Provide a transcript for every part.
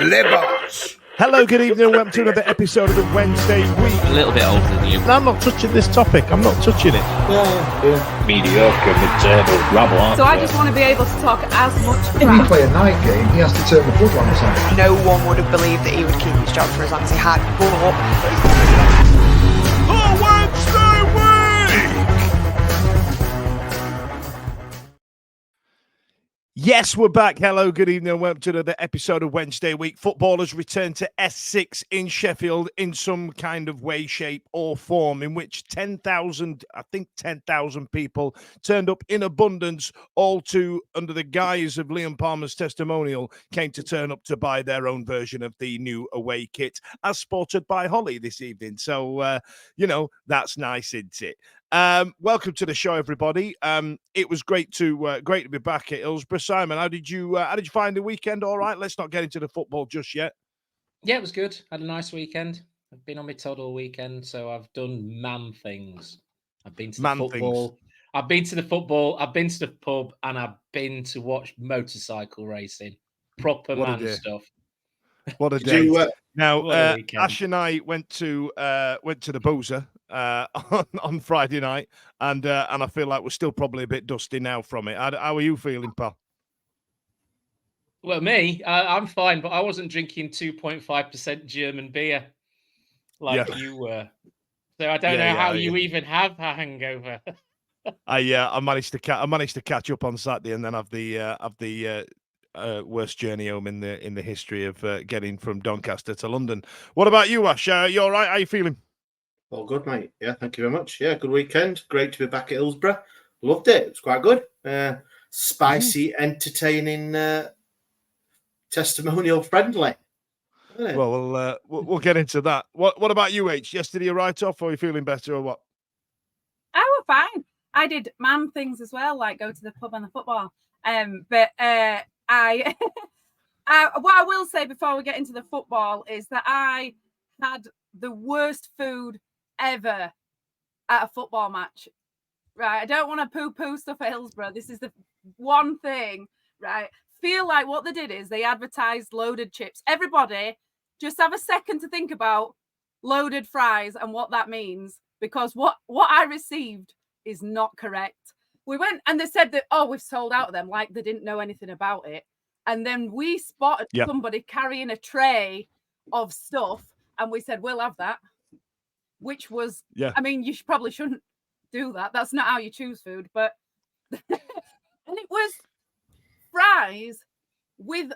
Libos. Hello, good evening, and welcome to another episode of the Wednesday Week. A little bit older than you. I'm not touching this topic. I'm not touching it. Yeah. Mediocre, mid-table, rabble, aren't So I they? just want to be able to talk as much If you crap. play a night game, he has to turn the bloodlines on. No one would have believed that he would keep his job for as long as he had. But The Wednesday Week! Yes, we're back. Hello, good evening, and welcome to another episode of Wednesday Week. Footballers return to S6 in Sheffield in some kind of way, shape, or form, in which 10,000 people turned up in abundance, all under the guise of Liam Palmers Testimonial, came to turn up to buy their own version of the new away kit, as sported by Holly this evening. So, that's nice, isn't it? Welcome to the show, everybody. It was great to be back at Hillsborough. Simon, how did you find the weekend? All right, let's not get into the football just yet. Yeah, it was good. Had a nice weekend. I've been on my todd all weekend, so I've done man things. I've been to the football. I've been to the football. I've been to the pub, and I've been to watch motorcycle racing. Proper man stuff. What a day! Now, What a Ash and I went to the Boozer on Friday night, and I feel like we're still probably a bit dusty now from it. How are you feeling, pal? Well, me, I'm fine, but I wasn't drinking 2.5% German beer like you were. So I don't know how you even have a hangover. I managed to catch up on Saturday, and then have the worst journey home in the history of getting from Doncaster to London. What about you, Ash? You all right? How you feeling? All good, mate. Yeah, thank you very much. Yeah, good weekend. Great to be back at Hillsborough. Loved it. It was quite good. Spicy, entertaining, testimonial friendly. Well, we'll get into that. What about you, H? Yesterday a write-off, or are you feeling better, or what? I was fine. I did man things as well, like go to the pub and the football. But I what I will say before we get into the football is that I had the worst food ever at a football match. Right, I don't want to poo-poo stuff at Hillsborough. This is the one thing, right? Feel like what they did is they advertised loaded chips. Everybody, just have a second to think about loaded fries and what that means, because what I received is not correct. We went and they said that, we've sold out of them, like they didn't know anything about it. And then we spotted somebody carrying a tray of stuff, and we said, we'll have that, which was, I mean, you probably shouldn't do that. That's not how you choose food, but and it was fries with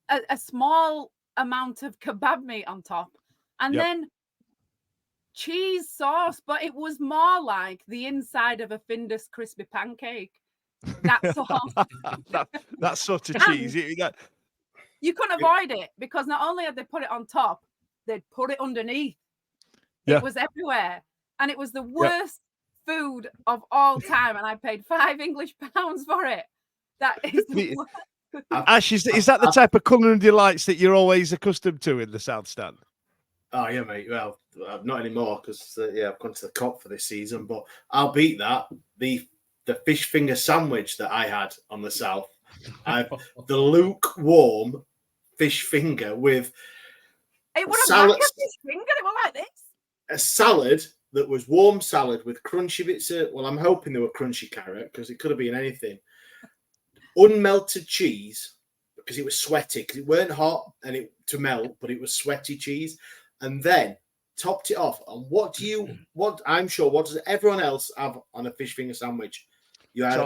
a small amount of kebab meat on top, and then cheese sauce, but it was more like the inside of a Findus crispy pancake. That's all. that sort of cheese. You couldn't avoid it, because not only had they put it on top, they'd put it underneath. Yeah. It was everywhere. And it was the worst food of all time. And I paid £5 for it. That is the worst. Ash, is that the type of culinary delights that you're always accustomed to in the South Stand? Oh, yeah, mate. Well, not anymore, because, I've gone to the COP for this season. But I'll beat that. The fish finger sandwich that I had on the South. The lukewarm fish finger with it would have like a fish finger. It was like this. A salad that was warm salad with crunchy bits of, well, I'm hoping they were crunchy carrot, because it could have been anything. Unmelted cheese, because it was sweaty, because it weren't hot to melt, but it was sweaty cheese. And then topped it off. And what does everyone else have on a fish finger sandwich? You had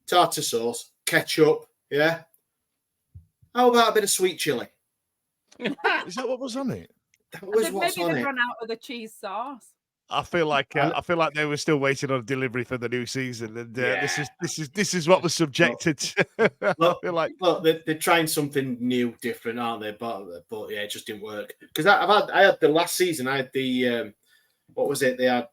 tartar sauce, ketchup, yeah. How about a bit of sweet chili? Is that what was on it? That was what's maybe on they've it. run out of the cheese sauce. I feel like they were still waiting on a delivery for the new season, and this is what was subjected. They're trying something new, different, aren't they? But yeah, it just didn't work, because I had the last season. I had the what was it? They had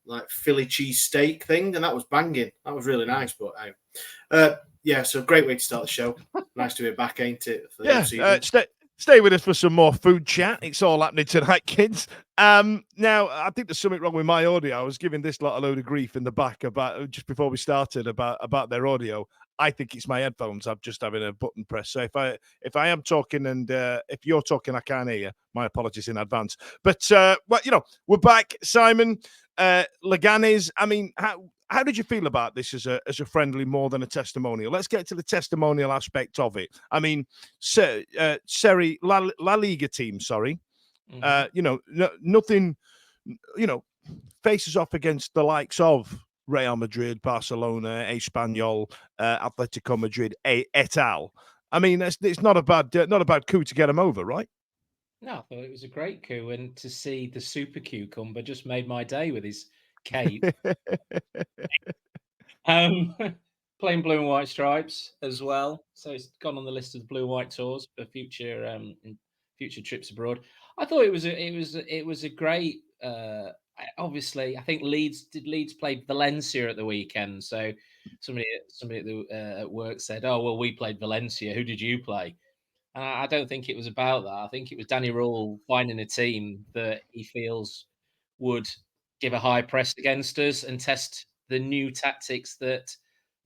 like Philly cheese steak thing, and that was banging. That was really nice. But so great way to start the show. Nice to be back, ain't it? For the season. Stay with us for some more food chat. It's all happening tonight, kids. Now, I think there's something wrong with my audio. I was giving this lot a load of grief in the back about just before we started about their audio. I think it's my headphones. I'm just having a button press. So if I am talking and if you're talking, I can't hear you. My apologies in advance. But we're back, Simon. Leganes. I mean, how did you feel about this as a friendly more than a testimonial? Let's get to the testimonial aspect of it. I mean, Serie La Liga team. Sorry, nothing. Faces off against the likes of Real Madrid, Barcelona, Espanyol, Atletico Madrid, et al. I mean, it's not a bad coup to get them over, right? No, I thought it was a great coup, and to see the super cucumber just made my day with his cape. Playing blue and white stripes as well, so it's gone on the list of the blue and white tours for future trips abroad. I thought it was a great. Obviously, I think Leeds played Valencia at the weekend. So somebody at work said, "Oh well, we played Valencia. Who did you play?" And I don't think it was about that. I think it was Danny Rule finding a team that he feels would give a high press against us and test the new tactics that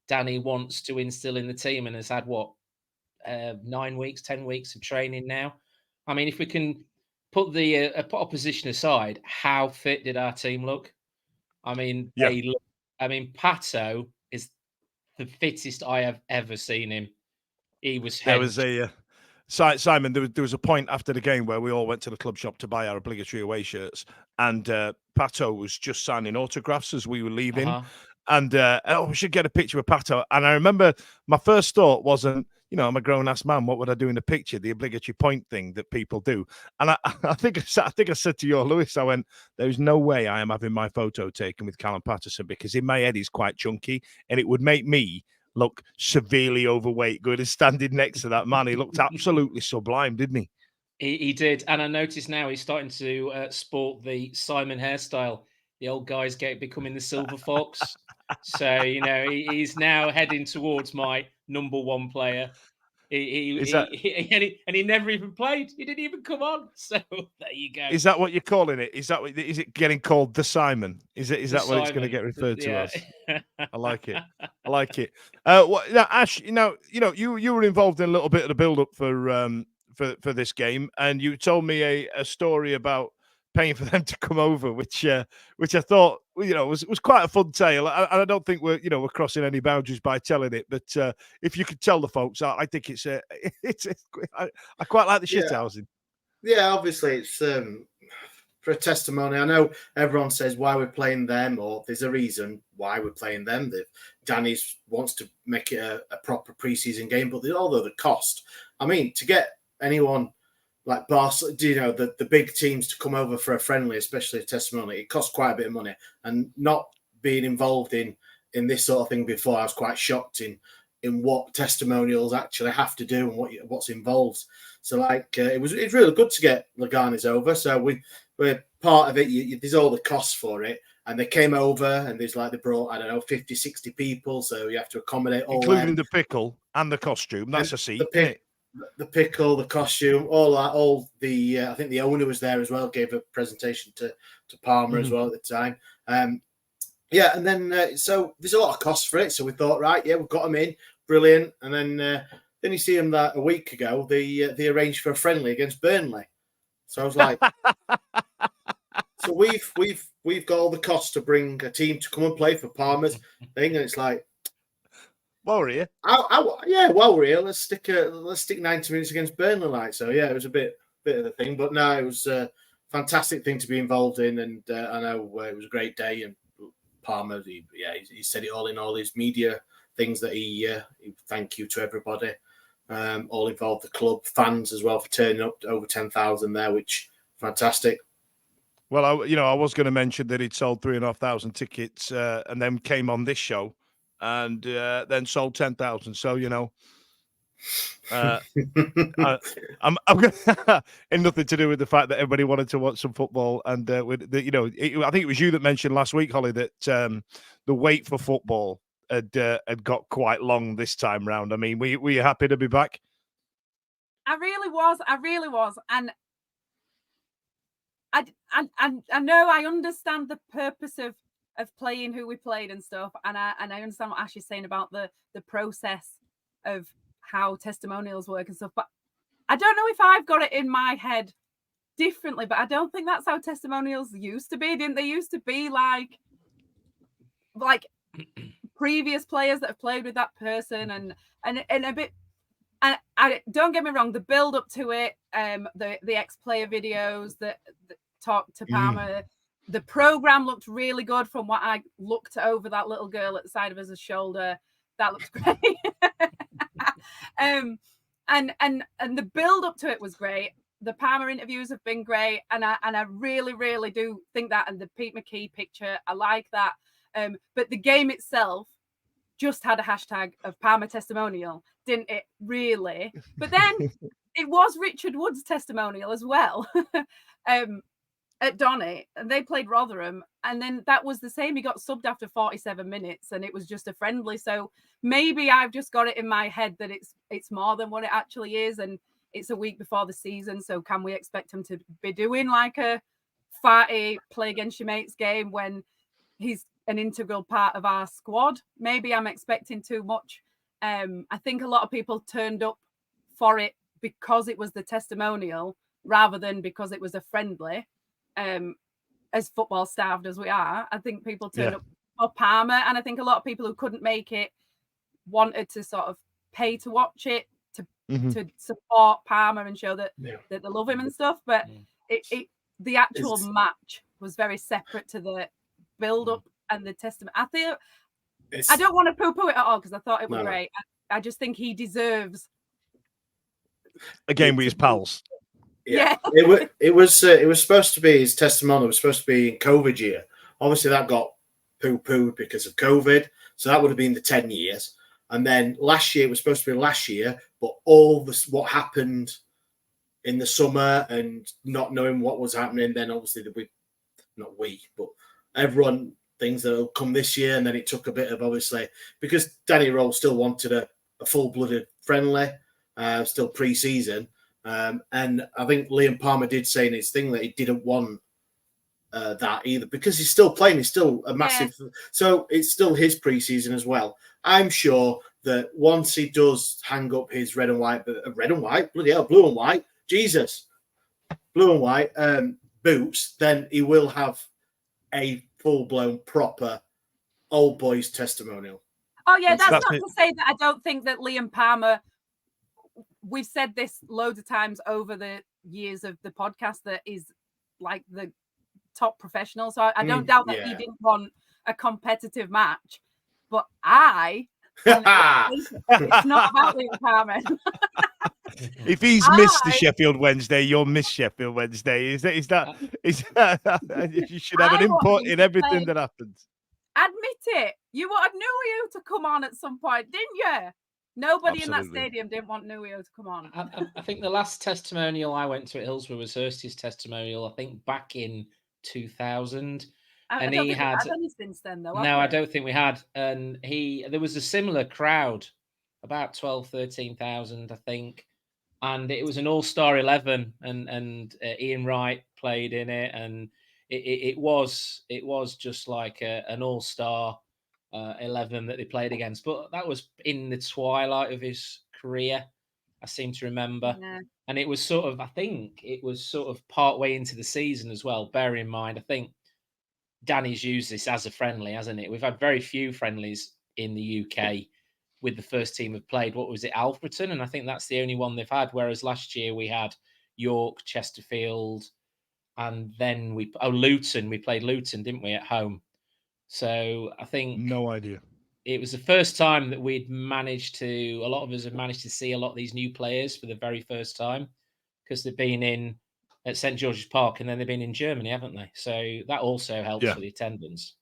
Danny wants to instill in the team, and has had 9 weeks, 10 weeks of training now. I mean, if we can put the opposition aside, how fit did our team look? I mean, Pato is the fittest I have ever seen him. He was. There was a Simon. There was a point after the game where we all went to the club shop to buy our obligatory away shirts, and Pato was just signing autographs as we were leaving. And we should get a picture of Pato. And I remember my first thought wasn't, I'm a grown-ass man. What would I do in a picture? The obligatory point thing that people do. And I think I said to you, Lewis, I went, there's no way I am having my photo taken with Callum Patterson, because in my head he's quite chunky, and it would make me look severely overweight going and standing next to that man. He looked absolutely sublime, didn't he? He did. And I noticed now he's starting to sport the Simon hairstyle. The old guy's becoming the silver fox. So, he's now heading towards my number one player. He never even played. He didn't even come on. So there you go. Is that what you're calling it? Is it getting called the Simon? Is that what it's going to get referred to as? I like it. I like it. Ash, you were involved in a little bit of the build-up for this game, and you told me a story about paying for them to come over, which I thought was quite a fun tale. I don't think we're crossing any boundaries by telling it, but if you could tell the folks, I think I quite like the shithousing. Yeah, obviously it's for a testimony. I know everyone says why we're playing them, or there's a reason why we're playing them. Danny wants to make it a proper preseason game, but although the cost, I mean, to get anyone like Barcelona, the big teams to come over for a friendly, especially a testimony, it costs quite a bit of money. And not being involved in this sort of thing before, I was quite shocked in what testimonials actually have to do and what's involved. So it's really good to get Leganes over. So we're part of it. There's all the costs for it. And they came over, and they brought, 50, 60 people. So you have to accommodate all including the pickle and the costume. That's a seat, isn't it? The pickle, the costume, all that, I think the owner was there as well, gave a presentation to Palmer as well at the time. And then so there's a lot of costs for it. So we thought, right, we've got them in, brilliant. And then you see them that a week ago, they arranged for a friendly against Burnley. So I was like, so we've got all the costs to bring a team to come and play for Palmer's thing, and it's like, while we're here, while we're here, let's stick 90 minutes against Burnley. So it was a bit of a thing, but no, it was a fantastic thing to be involved in, and I know it was a great day. And Palmer, he said it all in all his media things that he thank you to everybody, all involved, the club, fans as well for turning up to over 10,000 there, which fantastic. Well, I was going to mention that he'd sold 3,500 tickets and then came on this show. And then sold 10,000. So I'm gonna, and nothing to do with the fact that everybody wanted to watch some football. And I think it was you that mentioned last week, Holly, that the wait for football had got quite long this time round. I mean, were you happy to be back? I really was, and I know I understand the purpose of of playing who we played and stuff, and I understand what Ash is saying about the process of how testimonials work and stuff, but I don't know if I've got it in my head differently, but I don't think that's how testimonials used to be. Didn't they used to be like previous players that have played with that person and a bit. And I don't get me wrong, the build up to it, the ex-player videos that talk to Palmer, the program looked really good from what I looked over that little girl at the side of his shoulder. That looked great. And the build up to it was great. The Palmer interviews have been great, and I really, really do think that. And the Pete McKee picture, I like that. But the game itself just had a hashtag of Palmer testimonial, didn't it? Really? But then it was Richard Wood's testimonial as well. At Donny, and they played Rotherham, and then that was the same. He got subbed after 47 minutes, and it was just a friendly. So maybe I've just got it in my head that it's more than what it actually is, and it's a week before the season. So can we expect him to be doing like a farty play against your mates game when he's an integral part of our squad? Maybe I'm expecting too much. I think a lot of people turned up for it because it was the testimonial rather than because it was a friendly. As football starved as we are, I think people turned up for Palmer, and I think a lot of people who couldn't make it wanted to sort of pay to watch it to support Palmer and show that they love him and stuff. But the actual match was very separate to the build up and the testament. I don't want to poo-poo it at all because I thought it was great. I just think he deserves a game with his pals. Yeah. It was supposed to be his testimonial. It was supposed to be in COVID year. Obviously, that got poo-pooed because of COVID. So that would have been the 10 years. And then last year, it was supposed to be last year, but all this what happened in the summer and not knowing what was happening, then obviously but everyone thinks that it'll come this year. And then it took a bit of, obviously, because Danny Roll still wanted a full-blooded friendly, still pre-season. And I think Liam Palmer did say in his thing that he didn't want that either because he's still playing. He's still a massive. Yeah. So it's still his preseason as well. I'm sure that once he does hang up his red and white, bloody hell, blue and white, Jesus, blue and white boots, then he will have a full-blown proper old boys testimonial. Oh yeah, that's not to say that I don't think that Liam Palmer. We've said this loads of times over the years of the podcast that is like the top professional. So I don't doubt that he didn't want a competitive match. But it's not about Liam Palmer. If he's missed the Sheffield Wednesday, you'll miss Sheffield Wednesday. Is that you should have an input in everything that happens. Admit it. You wanted Nuio to come on at some point, didn't you? Nobody in that stadium didn't want Nuio to come on. I think the last testimonial I went to at Hillsborough was Hursty's testimonial, I think back in 2000. And he had any since then, though. No, I don't think we had. And there was a similar crowd, about 12, 13,000, I think. And it was an all-star 11, and Ian Wright played in it, and it was just like an all-star 11 that they played against, but that was in the twilight of his career, I seem to remember. And it was sort of, I think it was sort of part way into the season as well. Bear in mind, I think Danny's used this as a friendly, hasn't it? We've had very few friendlies in the UK with the first team have played. What was it, Alfreton? And I think that's the only one they've had. Whereas last year we had York, Chesterfield, and then Luton. We played Luton, didn't we, at home? So I think no idea. It was the first time that a lot of us have managed to see a lot of these new players for the very first time because they've been at St. George's Park and then they've been in Germany, haven't they? So that also helps for the attendance.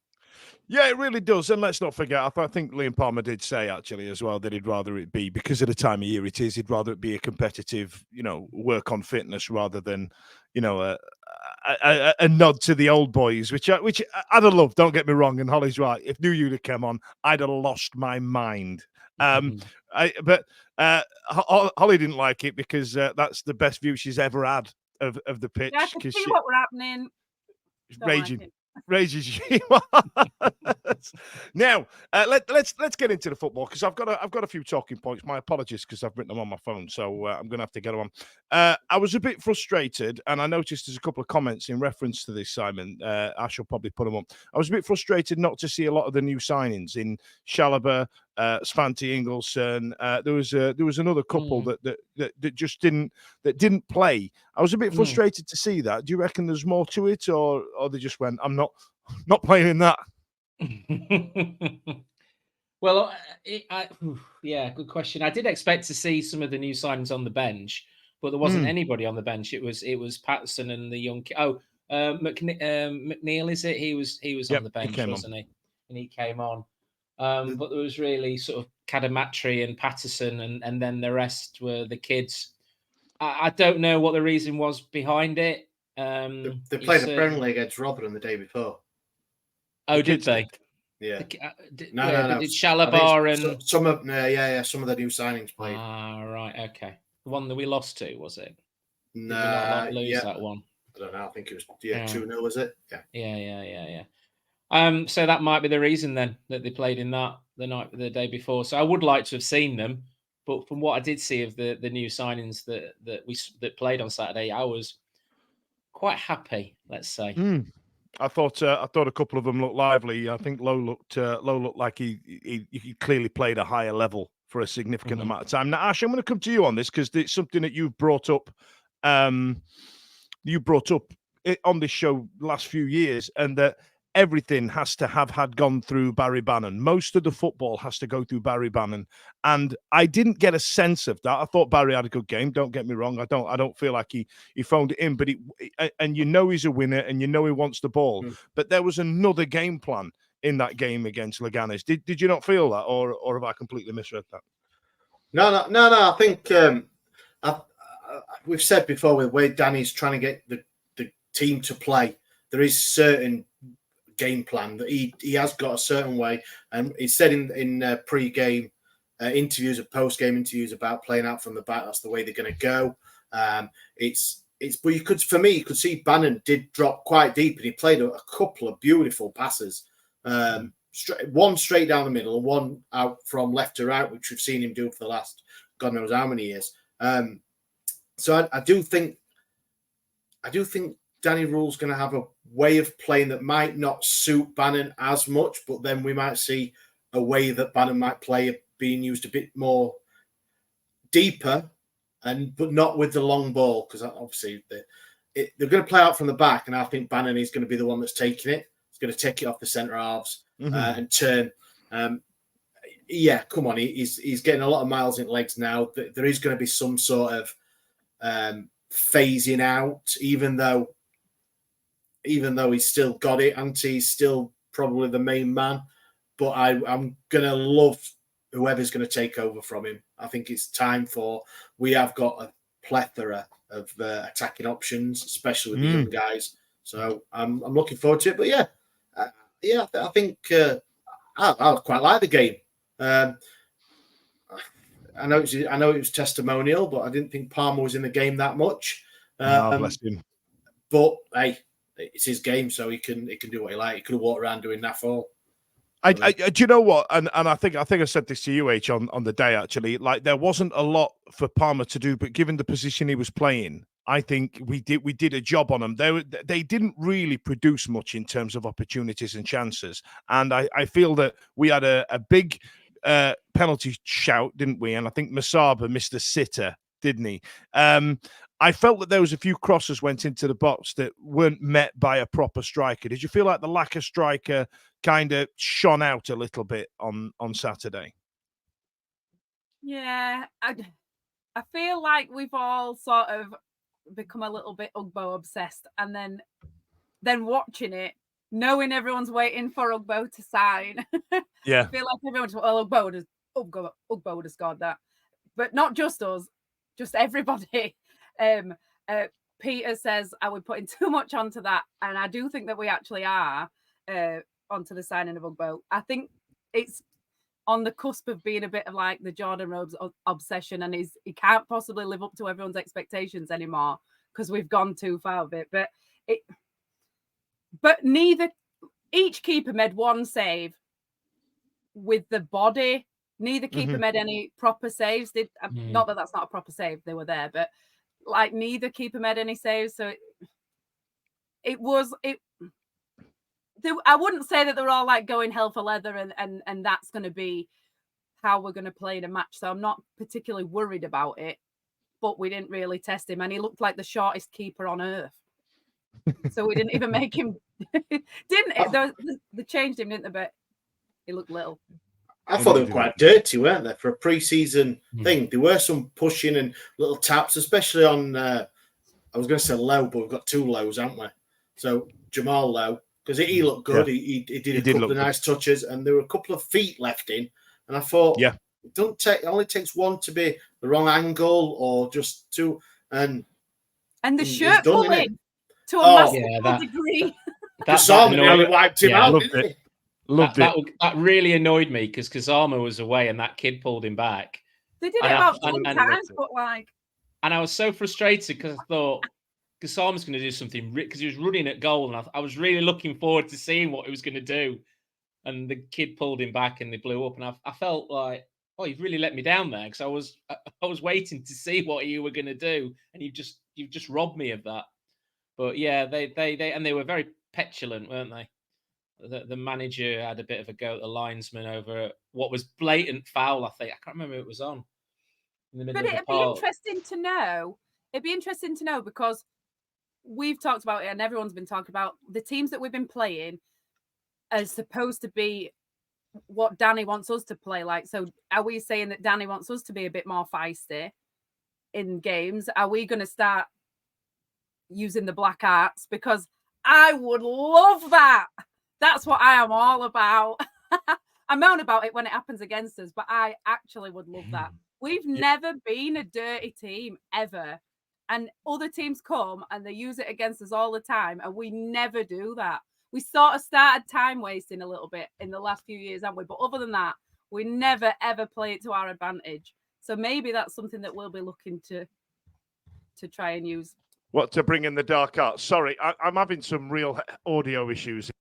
Yeah, it really does. And let's not forget, I think Liam Palmer did say actually as well that he'd rather it be, because of the time of year it is, he'd rather it be a competitive, work on fitness rather than, a nod to the old boys, which I'd have loved, don't get me wrong, and Holly's right. If Nuio had come on, I'd have lost my mind. But Holly didn't like it because that's the best view she's ever had of the pitch. Yeah, I could see what were happening. Raging. Raises you. Now, let's get into the football because I've got a few talking points. My apologies because I've written them on my phone, so I'm going to have to get them on. I was a bit frustrated, and I noticed there's a couple of comments in reference to this, Simon. I shall probably put them up. I was a bit frustrated not to see a lot of the new signings in Chalobah, Svante Ingolson. There was another couple that just didn't play. I was a bit frustrated to see that. Do you reckon there's more to it, or they just went, I'm not playing in that? Well, yeah, good question. I did expect to see some of the new signings on the bench, but there wasn't anybody on the bench. It was Patterson and the young. McNeil, is it? He was on the bench, wasn't he? And he came on. But there was really sort of Cadamatri and Patterson, and then the rest were the kids. I don't know what the reason was behind it. They played the Premier League against Rotherham the day before. Oh, did they? Yeah. No. Did Chalobah and some of some of the new signings played. Right, okay. The one that we lost to, was it? Did we No, not lose that one? I don't know. I think it was 2-0, was it? Yeah. So that might be the reason then that they played in that the day before. So I would like to have seen them, but from what I did see of the new signings that played on Saturday, I was quite happy. Let's say. I thought a couple of them looked lively. I think Lowe looked like he clearly played a higher level for a significant amount of time. Now, Ash, I'm going to come to you on this because it's something that you've brought up. You brought up it on this show last few years, and that everything has to had gone through Barry Bannon. Most of the football has to go through Barry Bannon, and I didn't get a sense of that. I thought Barry had a good game. Don't get me wrong. I don't feel like he phoned it in, but and you know he's a winner, and you know he wants the ball. But there was another game plan in that game against Leganes. Did you not feel that, or have I completely misread that? No. I think we've said before with where Danny's trying to get the team to play. There is certain game plan that he has got a certain way, and he said in pre-game interviews and post-game interviews about playing out from the back. That's the way they're going to go. But you could see Bannon did drop quite deep, and he played a couple of beautiful passes, one straight down the middle and one out from left to right, which we've seen him do for the last God knows how many years. So I do think Danny Rule's going to have a way of playing that might not suit Bannon as much, but then we might see a way that Bannon might play being used a bit more deeper, but not with the long ball, because obviously they're going to play out from the back, and I think Bannon is going to be the one that's taking it. He's going to take it off the centre halves and turn. Come on, he's getting a lot of miles in legs now. There is going to be some sort of phasing out, even though he's still got it, and he's still probably the main man. But I'm going to love whoever's going to take over from him. I think it's time we have got a plethora of attacking options, especially with the young guys. So I'm looking forward to it. But I think I quite like the game. I know it was testimonial, but I didn't think Palmer was in the game that much. Bless him. But hey, it's his game, so he can do what he likes. He could have walked around doing naff all. Do you know what? And I think I said this to you, H, on the day actually. Like there wasn't a lot for Palmer to do, but given the position he was playing, I think we did a job on them. They didn't really produce much in terms of opportunities and chances, and I feel that we had a big penalty shout, didn't we? And I think Masaba missed a sitter, didn't he? I felt that there was a few crosses went into the box that weren't met by a proper striker. Did you feel like the lack of striker kind of shone out a little bit on Saturday? Yeah, I feel like we've all sort of become a little bit Ugbo obsessed, and then watching it, knowing everyone's waiting for Ugbo to sign. Yeah, I feel like everyone's Ugbo would have scored that, but not just us, just everybody. Peter says, are we putting too much onto that? And I do think that we actually are onto the signing of Ugbo. I think it's on the cusp of being a bit of like the Jordan Rhodes obsession, and he can't possibly live up to everyone's expectations anymore because we've gone too far with it. But neither each keeper made one save with the body. Neither keeper made any proper saves. Not that that's not a proper save, they were there, but like neither keeper made any saves. So I wouldn't say that they're all like going hell for leather and that's going to be how we're going to play in a match. So I'm not particularly worried about it, but we didn't really test him and he looked like the shortest keeper on earth. So we didn't even make him, didn't it? They changed him, didn't they? But he looked little. I thought they were quite dirty, weren't they, for a pre-season thing? There were some pushing and little taps, especially on, I was going to say Lowe, but we've got two Lows, haven't we? So Jamal Lowe, because he looked good. Yeah. He did a couple of nice touches, and there were a couple of feet left in. And I thought, it only takes one to be the wrong angle or just two. And the shirt pulling to a massive degree. That nearly wiped him out, didn't he? That really annoyed me because Kazama was away and that kid pulled him back. They did it about 10 times, but like. And I was so frustrated because I thought Kazama's going to do something because he was running at goal, and I was really looking forward to seeing what he was going to do. And the kid pulled him back, and they blew up, and I felt like, oh, you've really let me down there because I was waiting to see what you were going to do, and you've just robbed me of that. But yeah, they were very petulant, weren't they? The manager had a bit of a go at the linesman over what was blatant foul, I think. I can't remember who it was on. In the middle of the park. Be interesting to know. It'd be interesting to know because we've talked about it and everyone's been talking about the teams that we've been playing are supposed to be what Danny wants us to play like. So are we saying that Danny wants us to be a bit more feisty in games? Are we going to start using the black arts? Because I would love that. That's what I am all about. I moan about it when it happens against us, but I actually would love that. We've never been a dirty team ever. And other teams come and they use it against us all the time. And we never do that. We sort of started time wasting a little bit in the last few years, haven't we? But other than that, we never, ever play it to our advantage. So maybe that's something that we'll be looking to try and use. What, to bring in the dark arts? Sorry, I'm having some real audio issues.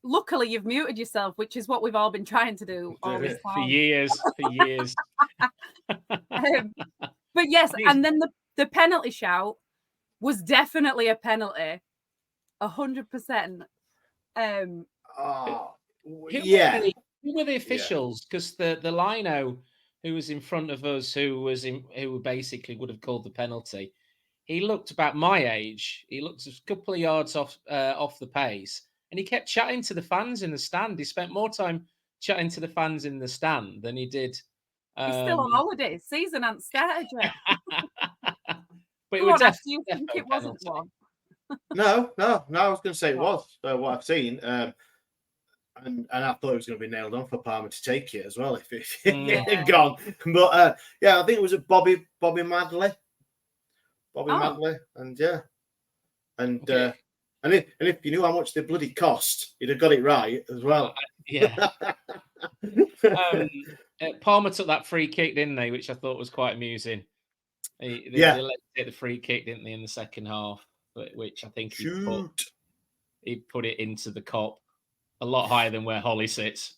Luckily, you've muted yourself, which is what we've all been trying to do all this time. For years. But yes, and then the penalty shout was definitely a penalty, 100%. Who were the officials? Because the lino who was in front of us, who basically would have called the penalty, he looked about my age. He looked a couple of yards off the pace. And he kept chatting to the fans in the stand. He spent more time chatting to the fans in the stand than he did. He's still on holiday. Season hasn't started yet. But it would do you think it wasn't one? No. I was going to say it was what I've seen. And I thought it was going to be nailed on for Palmer to take it as well if it had gone. But I think it was Bobby Madley. Madley. And okay. And if you knew how much they bloody cost, you'd have got it right as well. Palmer took that free kick, didn't they? Which I thought was quite amusing. They let him take the free kick, didn't they, in the second half? Which I think he put it into the cop a lot higher than where Holly sits.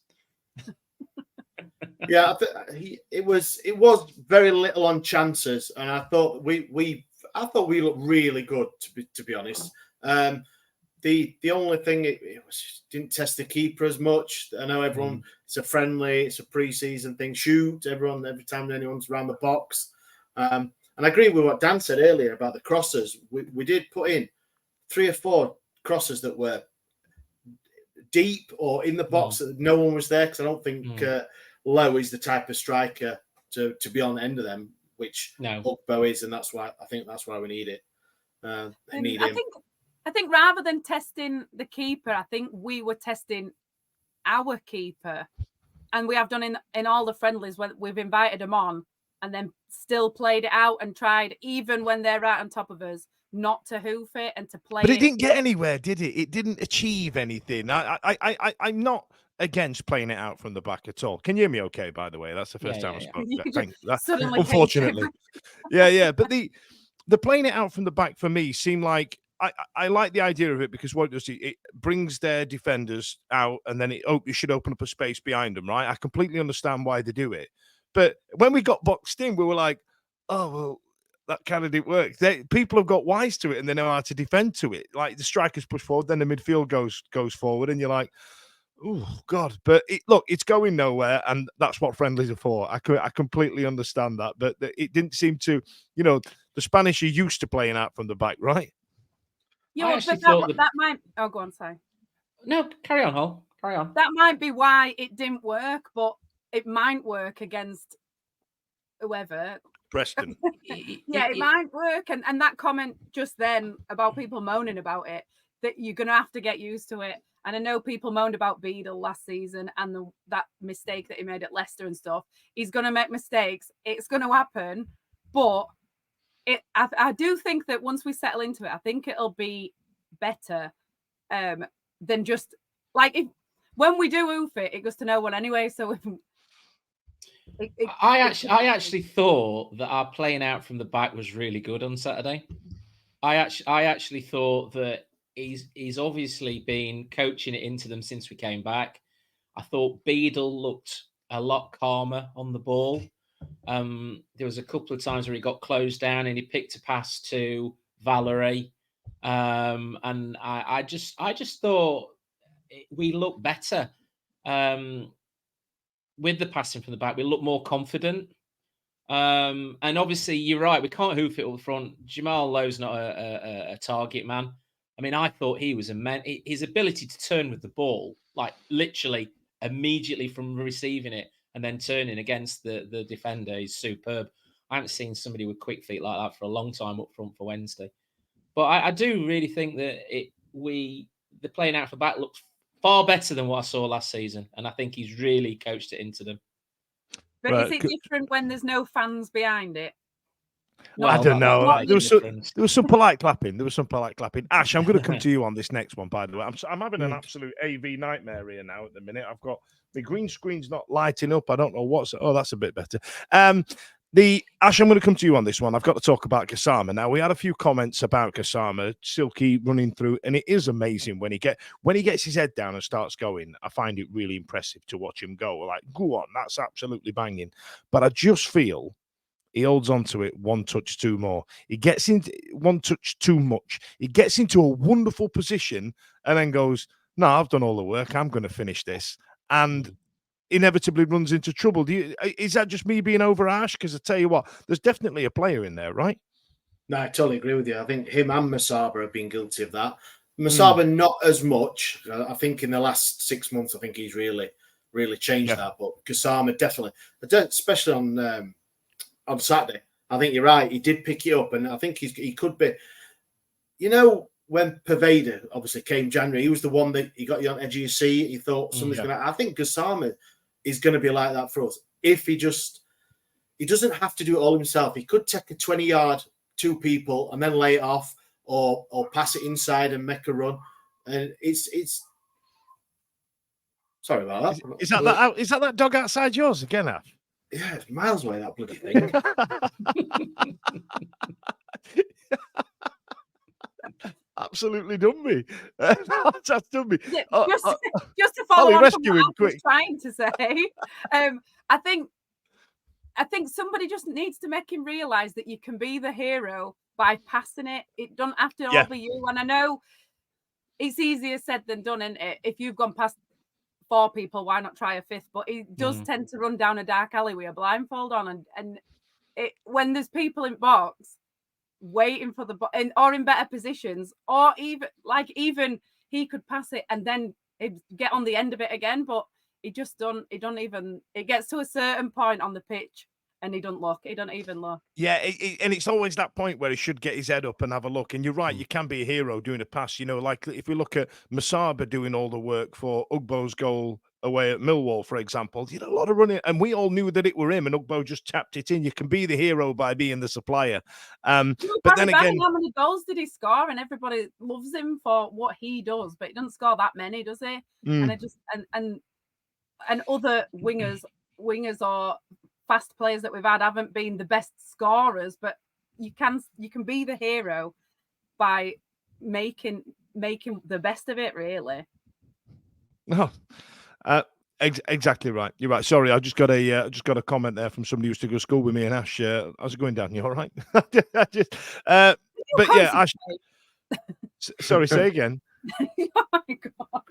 It was very little on chances, and I thought we looked really good to be honest. The only thing it didn't test the keeper as much. I know everyone. It's a friendly. It's a pre-season thing. Shoot everyone every time anyone's around the box. And I agree with what Dan said earlier about the crosses. We did put in 3 or 4 crosses that were deep or in the box that no one was there because I don't think Lowe is the type of striker to be on the end of them, which Ugbo is, and that's why we need it. I think rather than testing the keeper, I think we were testing our keeper. And we have done in all the friendlies where we've invited them on and then still played it out and tried, even when they're right on top of us, not to hoof it and to play it. But it didn't get anywhere, did it? It didn't achieve anything. I'm not against playing it out from the back at all. Can you hear me okay, by the way? That's the first time I've spoken. Unfortunately. Yeah. But the playing it out from the back for me seemed like I like the idea of it because what it does, it brings their defenders out, and then it should open up a space behind them, right? I completely understand why they do it. But when we got boxed in, we were like, oh, well, that kind of didn't work. People have got wise to it, and they know how to defend to it. Like the strikers push forward, then the midfield goes forward, and you're like, oh God! But it's going nowhere, and that's what friendlies are for. I completely understand that, but it didn't seem to. The Spanish are used to playing out from the back, right? Yeah, well, that might. Oh, go on, sorry. No, carry on, Hall. Carry on. That might be why it didn't work, but it might work against whoever. Preston. It might work, and that comment just then about people moaning about it, that you're going to have to get used to it. And I know people moaned about Beadle last season and that mistake that he made at Leicester and stuff. He's going to make mistakes. It's going to happen. But I do think that once we settle into it, I think it'll be better than just like when we do oof it goes to no one anyway. So I actually thought that our playing out from the back was really good on Saturday. I actually thought that he's obviously been coaching it into them since we came back. I thought Beadle looked a lot calmer on the ball. There was a couple of times where he got closed down and he picked a pass to Valerie. And I just thought we looked better. With the passing from the back, we look more confident. And obviously, you're right. We can't hoof it up front. Jamal Lowe's not a target man. I mean, I thought he was his ability to turn with the ball, like literally immediately from receiving it and then turning against the defender, is superb. I haven't seen somebody with quick feet like that for a long time up front for Wednesday. But I do really think that the playing out for back looks far better than what I saw last season, and I think he's really coached it into them. But is it different when there's no fans behind it? Well, I don't know. There was some polite clapping. Ash, I'm going to come to you on this next one, by the way. I'm having an absolute AV nightmare here now at the minute. I've got the green screen's not lighting up. I don't know what's... Oh, that's a bit better. Ash, I'm going to come to you on this one. I've got to talk about Gassama. Now, we had a few comments about Gassama, Silky running through, and it is amazing when he gets his head down and starts going. I find it really impressive to watch him go. Like, go on, that's absolutely banging. But I just feel he holds on to it one touch too more. He gets into one touch too much. He gets into a wonderful position and then goes, no, I've done all the work. I'm going to finish this. And inevitably runs into trouble. Is that just me being over harsh? Because I tell you what, there's definitely a player in there, right? No, I totally agree with you. I think him and Masaba have been guilty of that. Masaba not as much. I think in the last 6 months, I think he's really changed that. But Gassama definitely, especially on Saturday. I think you're right. He did pick it up, and I think he could be. You know, when Pervader obviously came January, he was the one that he got you on edge of your seat. He thought something's going to. I think Gassama is going to be like that for us. If he doesn't have to do it all himself. He could take a 20-yard, two people, and then lay it off, or pass it inside and make a run. And it's. Sorry about that. Is that dog outside yours again, Ash? Yeah, it's miles away, that bloody thing. Absolutely done me. That's done me. Yeah, just to follow on from what I was trying to say, I think somebody just needs to make him realise that you can be the hero by passing it. It don't have to all be you. And I know it's easier said than done, isn't it? If you've gone past 4 people, why not try a 5th? But he does tend to run down a dark alley with a blindfold on, and when there's people in box waiting for the or in better positions, or even he could pass it and then he'd get on the end of it again, but he just don't even. It gets to a certain point on the pitch and he don't even look. Yeah, and it's always that point where he should get his head up and have a look. And you're right, you can be a hero doing a pass. You know, like if we look at Masaba doing all the work for Ugbo's goal away at Millwall, for example, he did a lot of running, and we all knew that it were him, and Ugbo just tapped it in. You can be the hero by being the supplier. But then again, how many goals did he score? And everybody loves him for what he does, but he doesn't score that many, does he? And it just and other wingers or fast players that we've had haven't been the best scorers, but you can be the hero by making the best of it, really. No, exactly right. You're right. Sorry, I just got a comment there from somebody who used to go to school with me and Ash. How's it going, Dan? You all right? But yeah, Ash. Sorry, say again. Oh my God.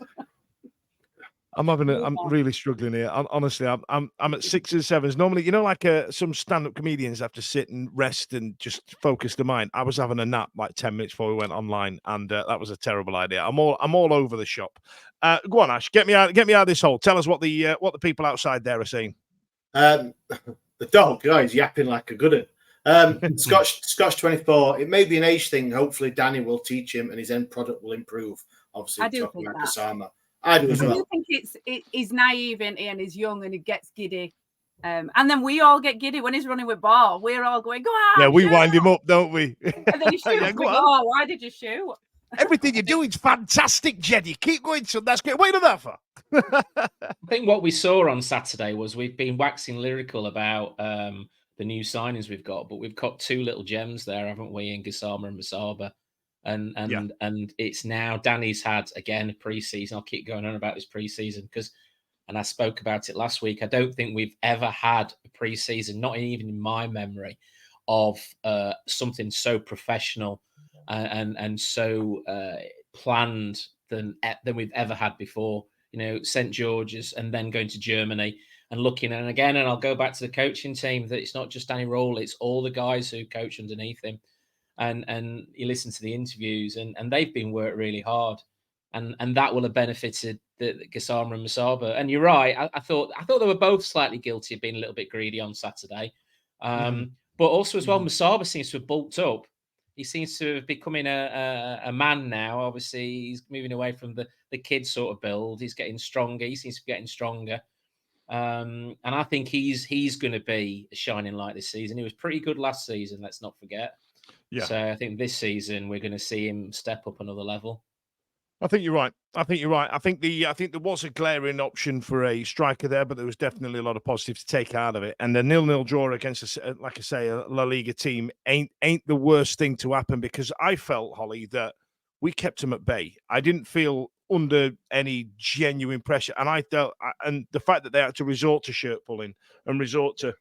I'm really struggling here. Honestly, I'm at 6s and 7s. Normally, like some stand-up comedians have to sit and rest and just focus their mind. I was having a nap like 10 minutes before we went online, and that was a terrible idea. I'm all over the shop. Go on, Ash. Get me out of this hole. Tell us what the people outside there are saying. The dog, guys, yapping like a good one. Scotch 24. It may be an age thing. Hopefully, Danny will teach him, and his end product will improve. Obviously, I do think that. Kasama. I do as well. I do think he's naive and he's young and he gets giddy. And then we all get giddy when he's running with ball. We're all going, go on. Yeah, we wind him up, don't we? And then he shoots. Yeah, Oh, why did you shoot? Everything you're doing is fantastic, Jeddy. Keep going, son. That's great. Wait a that for. I think what we saw on Saturday was we've been waxing lyrical about the new signings we've got, but we've got two little gems there, haven't we, in Gassama and Masaba? And it's now Danny's had again a preseason. I'll keep going on about this preseason and I spoke about it last week. I don't think we've ever had a preseason, not even in my memory, of something so professional and so planned than we've ever had before. St. George's and then going to Germany and looking. And again, and I'll go back to the coaching team, that it's not just Danny Rowell, it's all the guys who coach underneath him. And you listen to the interviews, and they've been worked really hard, and that will have benefited the Gassama and Masaba. And you're right, I thought they were both slightly guilty of being a little bit greedy on Saturday, but also as well, Masaba seems to have bulked up. He seems to have becoming a man now. Obviously, he's moving away from the kid sort of build. He's getting stronger. He seems to be getting stronger. And I think he's going to be a shining light this season. He was pretty good last season. Let's not forget. Yeah. So I think this season we're going to see him step up another level. I think you're right. I think there was a glaring option for a striker there, but there was definitely a lot of positives to take out of it. And the 0-0 draw against, like I say, a La Liga team ain't the worst thing to happen, because I felt, Holly, that we kept them at bay. I didn't feel under any genuine pressure, and and the fact that they had to resort to shirt pulling and resort to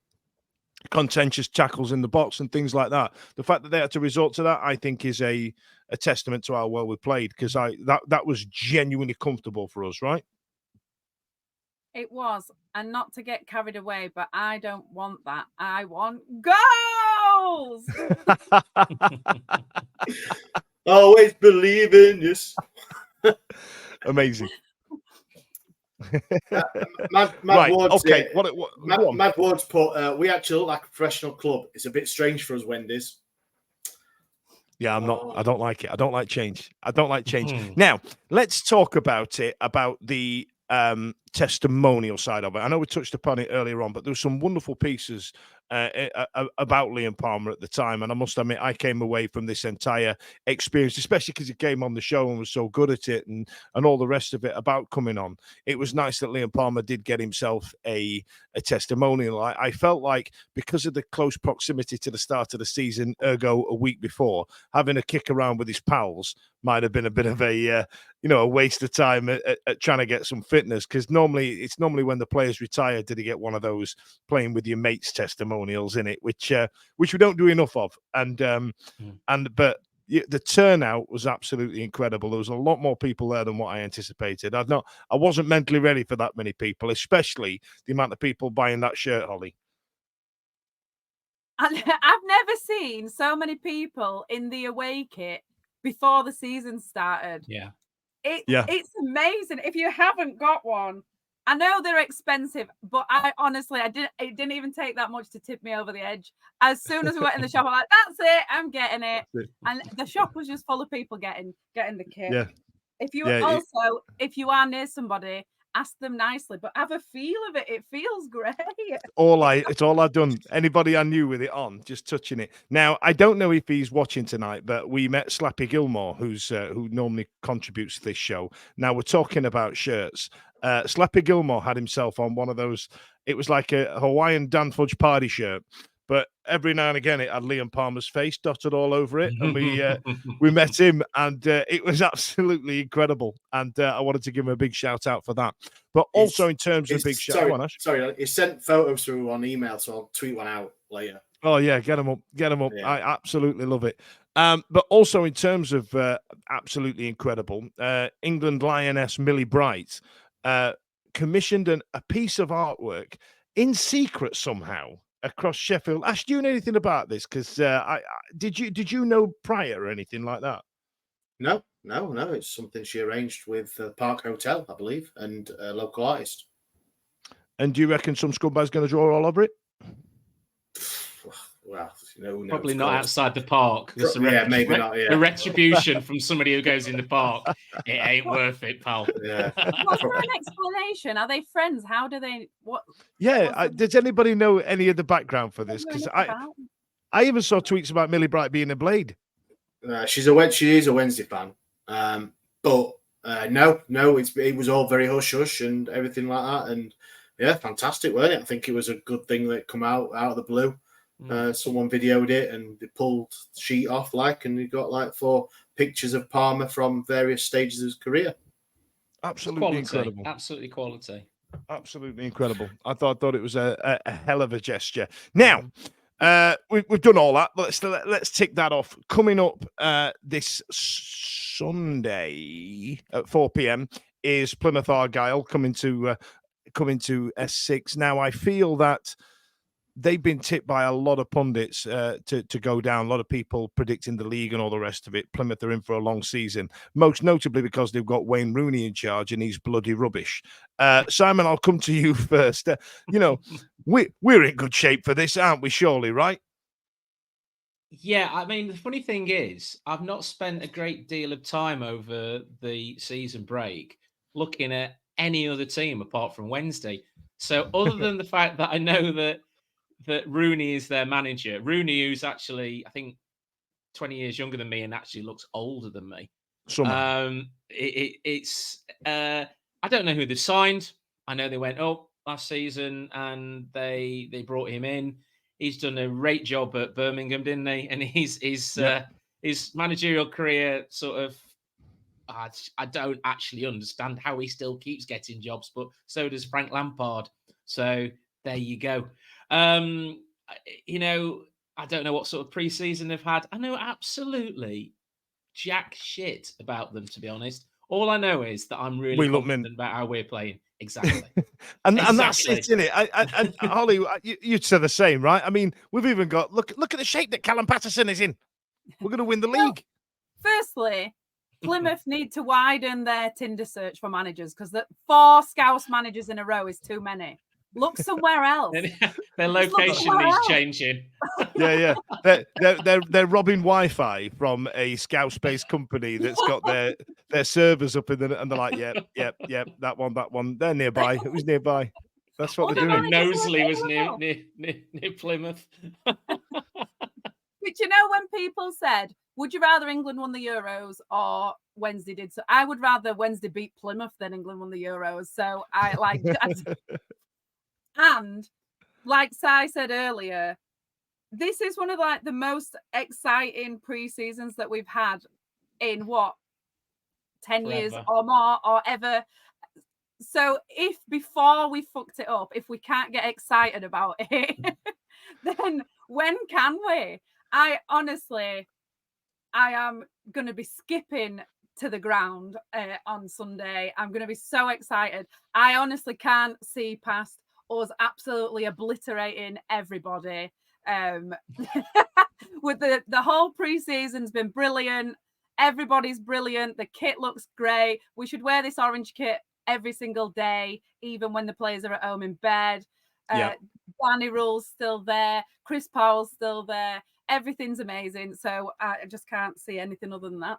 contentious tackles in the box and things like that. The fact that they had to resort to that, I think, is a testament to how well we played, because that was genuinely comfortable for us, right? It was, and not to get carried away, but I don't want that. I want goals. Always believe in yes. Amazing. Mad right. Ward's, okay. Mad Ward's put. We actually look like a professional club. It's a bit strange for us, Wendy's. Yeah, I'm not. I don't like it. I don't like change. Now, let's talk about the testimonial side of it. I know we touched upon it earlier on, but there were some wonderful pieces about Liam Palmer at the time, and I must admit, I came away from this entire experience, especially because he came on the show and was so good at it, and all the rest of it about coming on. It was nice that Liam Palmer did get himself a testimonial. I felt like, because of the close proximity to the start of the season, ergo a week before, having a kick around with his pals might have been a bit of a waste of time at trying to get some fitness, because it's normally when the players retire did he get one of those playing with your mates testimonials in it, which we don't do enough of. But the turnout was absolutely incredible. There was a lot more people there than what I anticipated. I wasn't mentally ready for that many people, especially the amount of people buying that shirt, Holly. I've never seen so many people in the away kit before the season started. Yeah. It's amazing. If you haven't got one, I know they're expensive, but it didn't even take that much to tip me over the edge. As soon as we went in the shop, I'm like, that's it, I'm getting it. And the shop was just full of people getting the kit. Yeah. If you are near somebody, ask them nicely, but have a feel of it. It feels great. It's all I've done. Anybody I knew with it on, just touching it. Now, I don't know if he's watching tonight, but we met Slappy Gilmore, who normally contributes to this show. Now we're talking about shirts. Slappy Gilmore had himself on one of those. It was like a Hawaiian Dan Fudge party shirt, but every now and again it had Liam Palmer's face dotted all over it, and we met him, and it was absolutely incredible. And I wanted to give him a big shout out for that. But also in terms of big shout, go on, Ash. Sorry, he sent photos through on email, so I'll tweet one out later. Oh yeah, get them up. Yeah. I absolutely love it. But also in terms of absolutely incredible, England Lioness Millie Bright commissioned a piece of artwork in secret somehow across Sheffield. Ash, do you know anything about this? Because did you know prior or anything like that? No. It's something she arranged with Park Hotel, I believe, and a local artist. And do you reckon some scumbag's going to draw all over it? Well, probably not outside the park. Maybe not. Yeah. The retribution from somebody who goes in the park, it ain't worth it, pal. Yeah. Was there an explanation? Are they friends? How do they? What? Yeah. Does anybody know any of the background for this? Because I even saw tweets about Millie Bright being a Blade. She is a Wednesday fan, but no, it was all very hush hush and everything like that, and yeah, fantastic, wasn't it? I think it was a good thing that come out of the blue. Someone videoed it and they pulled the sheet off, and you got 4 pictures of Palmer from various stages of his career. Absolutely incredible. Absolutely quality. Absolutely incredible. I thought it was a hell of a gesture. Now, we've done all that. Let's tick that off. Coming up this Sunday at 4 p.m. is Plymouth Argyle coming to S6. Now, I feel that they've been tipped by a lot of pundits to go down. A lot of people predicting the league and all the rest of it. Plymouth are in for a long season, most notably because they've got Wayne Rooney in charge and he's bloody rubbish. Simon, I'll come to you first. We're in good shape for this, aren't we? Surely, right? Yeah, I mean, the funny thing is, I've not spent a great deal of time over the season break looking at any other team apart from Wednesday. So other than the fact that I know that Rooney is their manager, Rooney, who's actually, I think, 20 years younger than me and actually looks older than me. I don't know who they signed. I know they went up last season and they brought him in. He's done a great job at Birmingham, didn't he? And his managerial career sort of, I don't actually understand how he still keeps getting jobs, but so does Frank Lampard. So there you go. I don't know what sort of pre-season they've had. I know absolutely jack shit about them, to be honest. All I know is that I'm really confident about how we're playing. Exactly. and that's it, isn't it? And Holly, you'd say the same, right? I mean, we've even got look at the shape that Callum Patterson is in. We're going to win the league. Firstly, Plymouth need to widen their Tinder search for managers because the 4 Scouse managers in a row is too many. Look somewhere else. Their location needs changing. Yeah. They're robbing Wi-Fi from a Scouse-based company that's got their servers up and they're like, yep, that one. They're nearby. It was nearby. That's what they're doing. Knowsley was near Plymouth. But when people said, would you rather England won the Euros or Wednesday did? So I would rather Wednesday beat Plymouth than England won the Euros. So I like that. And like Si said earlier, this is one of the most exciting pre-seasons that we've had in 10 years or more or ever. So if before we fucked it up, if we can't get excited about it, then when can we? I am going to be skipping to the ground on Sunday. I'm going to be so excited. I honestly can't see past us absolutely obliterating everybody. With the whole pre-season's been brilliant. Everybody's brilliant. The kit looks great. We should wear this orange kit every single day, even when the players are at home in bed. Danny Rule's still there. Chris Powell's still there. Everything's amazing. So I just can't see anything other than that.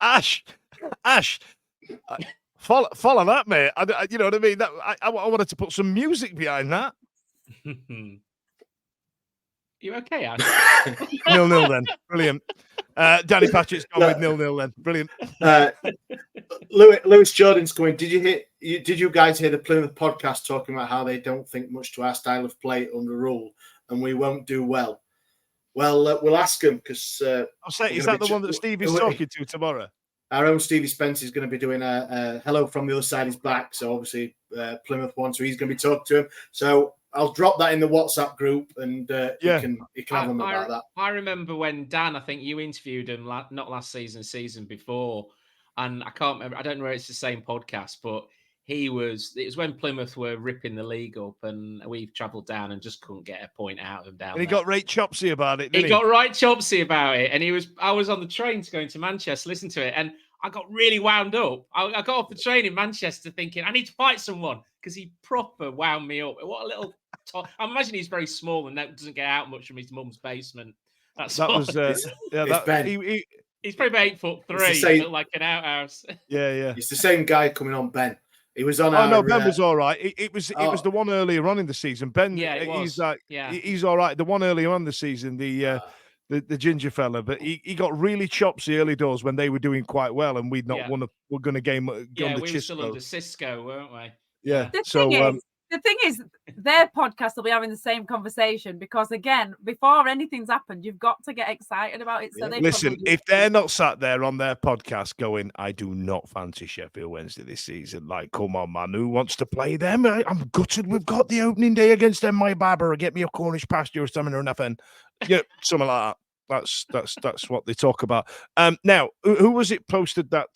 Ash. Follow that, mate. You know what I mean? I wanted to put some music behind that. You okay, Ash? 0-0 then. Brilliant. Danny Patrick's gone with 0-0 then. Brilliant. Lewis Jordan's going. Did you guys hear the Plymouth podcast talking about how they don't think much to our style of play under rule and we won't do well? Well, we'll ask him because I'll say, is that the one that Stevie's talking to tomorrow? Our own Stevie Spence is going to be doing a hello from the other side is back. So obviously Plymouth won, so he's going to be talking to him. So I'll drop that in the WhatsApp group, and you can have him about that. I remember when Dan, I think you interviewed him not last season before, and I can't remember. I don't know if it's the same podcast, but it was when Plymouth were ripping the league up, and we've travelled down and just couldn't get a point out of them down. And he got right chopsy about it. He got right chopsy about it, and I was on the train going to Manchester, listen to it, and I got really wound up. I got off the train in Manchester thinking I need to fight someone because he proper wound me up. What a little! I imagine he's very small and doesn't get out much from his mum's basement. He's probably about 8'3", looked like an outhouse. Yeah. It's the same guy coming on, Ben. He was on. Ben was all right. It was the one earlier on in the season. Ben, he's all right. The one earlier on in the season, the ginger fella, but he got really chopsy early doors when they were doing quite well, and we'd not won. We're going to game. Yeah, we were still under Cisco, weren't we? Yeah. The thing is, their podcast will be having the same conversation because, again, before anything's happened, you've got to get excited about it. So listen, if they're not sat there on their podcast going, I do not fancy Sheffield Wednesday this season. Like, come on, man, who wants to play them? I'm gutted. We've got the opening day against them, my barber. Get me a Cornish pasture or something or nothing. Yeah, something like that. That's what they talk about. Now, who was it posted that?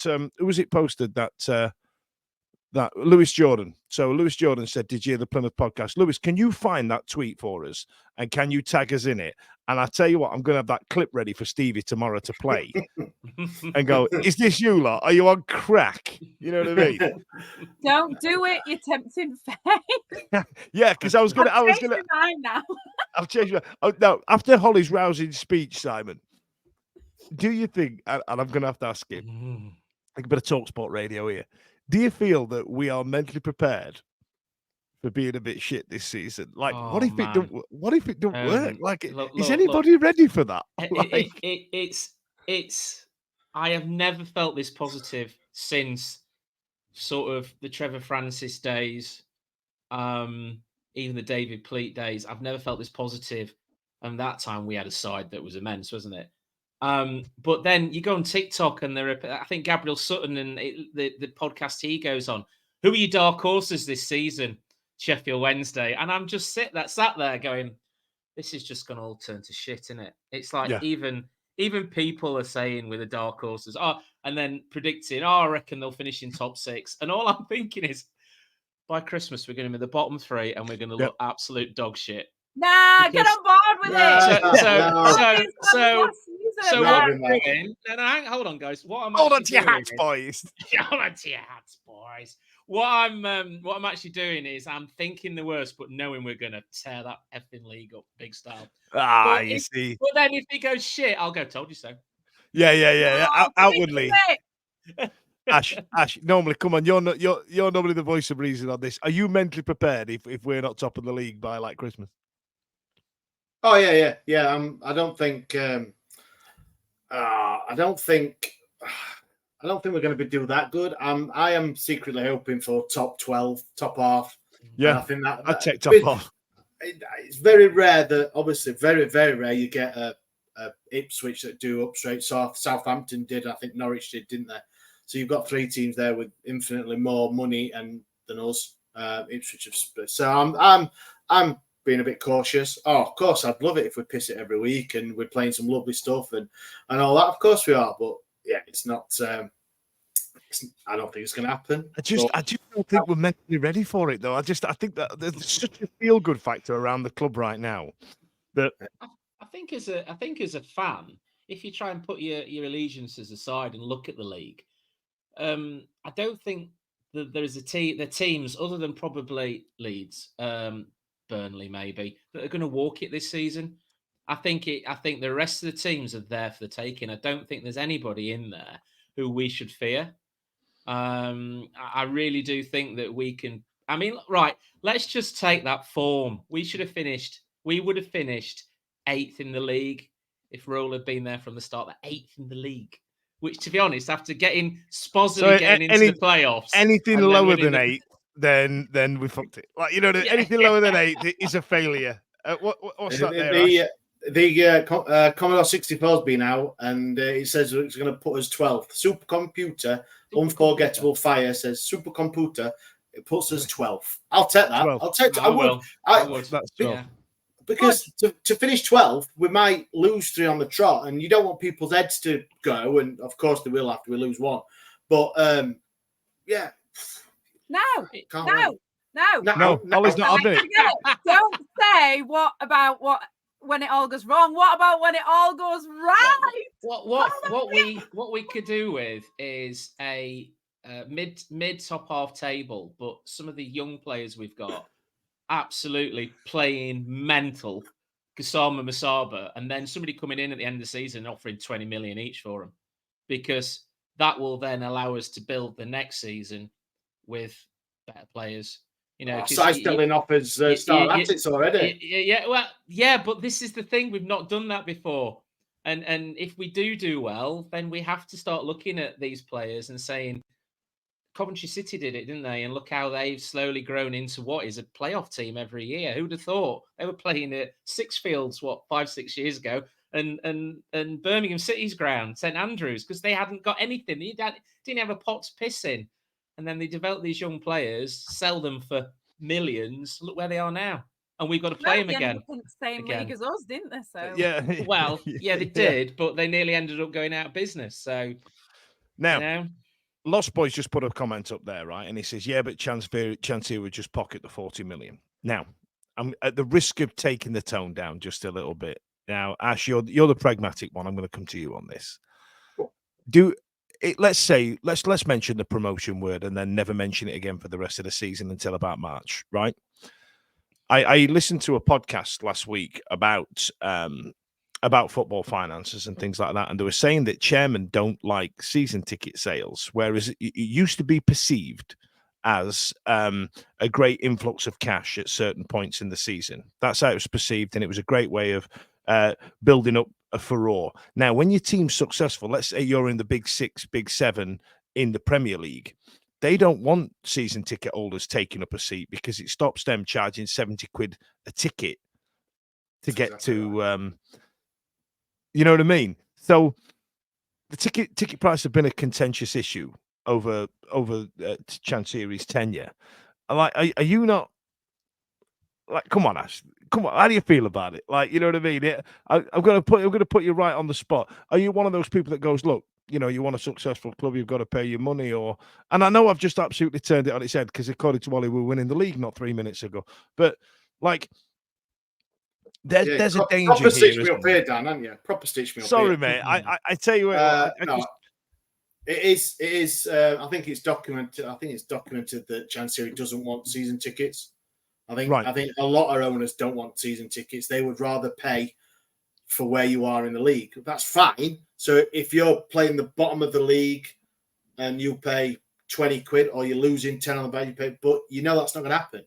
That Lewis Jordan. So Lewis Jordan said, "Did you hear the Plymouth podcast?" Lewis, can you find that tweet for us and can you tag us in it? And I tell you what, I'm going to have that clip ready for Stevie tomorrow to play and go, "Is this you lot? Are you on crack?" You know what I mean? Don't do it. You're tempting fate. Yeah, because I was gonna. Now. I've changed my. Oh, no, after Holly's rousing speech, Simon, do you think? And I'm going to have to ask him. Like a bit of TalkSport radio here. Do you feel that we are mentally prepared for being a bit shit this season? Like, what if it don't work? Like, is anybody ready for that? It's. I have never felt this positive since sort of the Trevor Francis days, even the David Pleat days. I've never felt this positive, and that time we had a side that was immense, wasn't it? But then you go on TikTok and I think Gabriel Sutton and the podcast he goes on, who are your dark horses this season? Sheffield Wednesday. And I'm just sat there going, this is just going to all turn to shit, isn't it? It's like even people are saying with the dark horses, and then predicting, I reckon they'll finish in top 6. And all I'm thinking is by Christmas, we're going to be in the bottom 3 and we're going to look absolute dog shit. Nah, get on board with it. So what I'm doing, hold on, guys. Hold on to your hats, boys. Hold on to your hats, boys. What I'm actually doing is I'm thinking the worst, but knowing we're gonna tear that effing league up big style. You see. But then if he goes shit, I'll go, told you so. Yeah. Outwardly. Ash, normally, come on, you're normally the voice of reason on this. Are you mentally prepared if we're not top of the league by like Christmas? Oh yeah. I don't think we're going to be doing that good. I am secretly hoping for top 12, top half. Yeah, I think that I'd take top half. It's very rare that, obviously, very very rare you get a Ipswich that do up straight. Southampton did, I think Norwich didn't they? So you've got 3 teams there with infinitely more money than us. Ipswich have split. So I'm being a bit cautious. Oh, of course, I'd love it if we piss it every week and we're playing some lovely stuff and all that. Of course we are, but yeah, it's not. I don't think it's going to happen. I just don't think we're mentally ready for it, though. I think that there's such a feel-good factor around the club right now that I think as a fan, if you try and put your allegiances aside and look at the league, I don't think that there's the teams other than probably Leeds, Burnley maybe, that are going to walk it this season. I think the rest of the teams are there for the taking. I don't think there's anybody in there who we should fear. I really do think that we can. I mean, right, let's just take that form. We would have finished 8th in the league. If Rule had been there from the start, they're 8th in the league. Which, to be honest, after getting into the playoffs, anything lower than 8, then we fucked it. Like, anything lower than 8 is a failure. What's that there? The Commodore 64's been out, and it says it's going to put us 12th. Supercomputer, Unforgettable Fire says supercomputer. It puts us 12th. I'll take that. 12th. I'll take that. I would. That's 12. Because to finish 12th, we might lose 3 on the trot, and you don't want people's heads to go. And of course, they will after we lose 1. But yeah. No. Ollie's not having it. Don't say what when it all goes wrong. What about when it all goes right? What we could do with is a mid top half table, but some of the young players we've got absolutely playing mental, Kusama Masaba, and then somebody coming in at the end of the season offering 20 million each for them, because that will then allow us to build the next season with better players. Side-selling offers star assets already. Yeah, but this is the thing. We've not done that before. And if we do well, then we have to start looking at these players and saying, Coventry City did it, didn't they? And look how they've slowly grown into what is a playoff team every year. Who'd have thought? They were playing at Sixfields, 5-6 years ago, and Birmingham City's ground, St Andrews, because they hadn't got anything. They didn't have a pot to piss in. And then they develop these young players, sell them for millions. Look where they are now. And we've got to play them again. In the same league as us, didn't they? So well, they did, but they nearly ended up going out of business. So now, Lost Boys just put a comment up there, right? And he says, "Yeah, but Chancellor would just pocket the 40 million." Now, I'm at the risk of taking the tone down just a little bit. Now, Ash, you're the pragmatic one. I'm going to come to you on this. Let's mention the promotion word and then never mention it again for the rest of the season until about March, right? I listened to a podcast last week about football finances and things like that, and they were saying that chairmen don't like season ticket sales, whereas it used to be perceived as a great influx of cash at certain points in the season. That's how it was perceived, and it was a great way of building up a furore. Now, when your team's successful, let's say you're in the Big 6, Big 7 in the Premier League, they don't want season ticket holders taking up a seat because it stops them charging 70 quid a ticket to get to, you know what I mean? So the ticket price have been a contentious issue over Chancery's tenure. Like, are you not? Like, come on, Ash. Come on. How do you feel about it? Like, you know what I mean? I'm gonna put you right on the spot. Are you one of those people that goes, look, you want a successful club, you've got to pay your money, and I know I've just absolutely turned it on its head because according to Ollie, we were winning the league not 3 minutes ago. But like, there's a danger proper stitch here. Me up here, Dan, haven't you? Proper stitch me up. Sorry, mate. I tell you what. It is. I think it's documented. That Chancery doesn't want season tickets. I think a lot of owners don't want season tickets. They would rather pay for where you are in the league. That's fine. So if you're playing the bottom of the league and you pay 20 quid or you're losing 10 on the back, you pay, but that's not going to happen.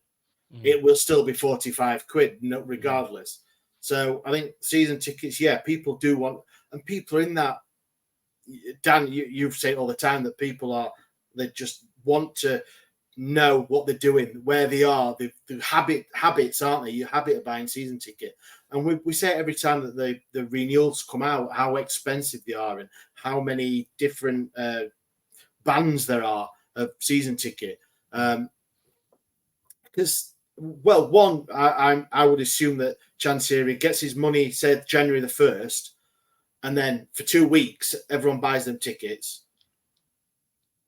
It will still be 45 quid, regardless. So I think season tickets, people do want, and people are in that. Dan, you've said all the time that they just want to know what they're doing, where they are. The habits, aren't they? Your habit of buying season ticket. And we say every time that the renewals come out, how expensive they are and how many different bands there are of season ticket. Because, one, I would assume that Chancery gets his money, said January the 1st, and then for 2 weeks, everyone buys them tickets.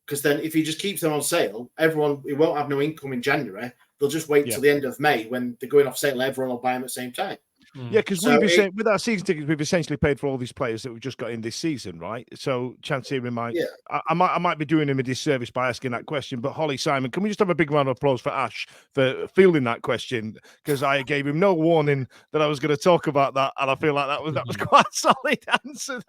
Because then if he just keeps them on sale, he won't have no income in January. They'll just wait till the end of May when they're going off sale. Everyone will buy them at the same time. Yeah, because with our season tickets, we've essentially paid for all these players that we've just got in this season, right? So Chancery might, I might be doing him a disservice by asking that question. But Holly, Simon, can we just have a big round of applause for Ash for fielding that question? Because I gave him no warning that I was going to talk about that, and I feel like that was quite a solid answer.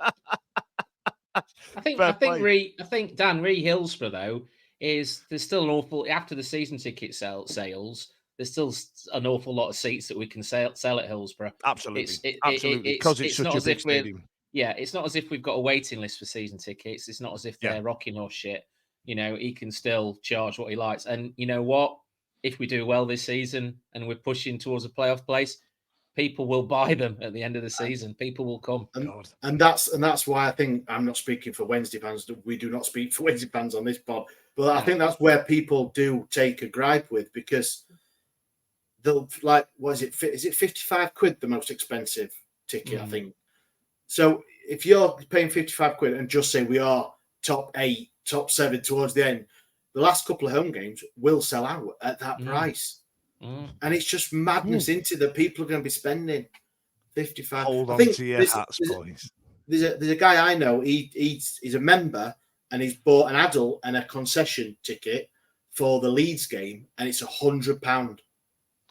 I think Dan, Hillsborough though there's still an awful after the season ticket sales. there's still an awful lot of seats that we can sell at Hillsborough. Absolutely, absolutely, because it's such a big stadium. Yeah, it's not as if we've got a waiting list for season tickets. It's not as if they're rocking or shit. You know, he can still charge what he likes. And you know what? If we do well this season and we're pushing towards a playoff place, people will buy them at the end of the season. People will come. And that's why I think I'm not speaking for Wednesday fans. We do not speak for Wednesday fans on this pod. But I think that's where people do take a gripe with, because they'll like, what is it? Is it 55 quid the most expensive ticket? I think. So if you're paying 55 quid and just say we are top 8, top 7 towards the end, the last couple of home games will sell out at that price. And it's just madness into that people are going to be spending 55. Hold on to your hats, boys. There's a guy I know. He's a member and he's bought an adult and a concession ticket for the Leeds game, and it's £100.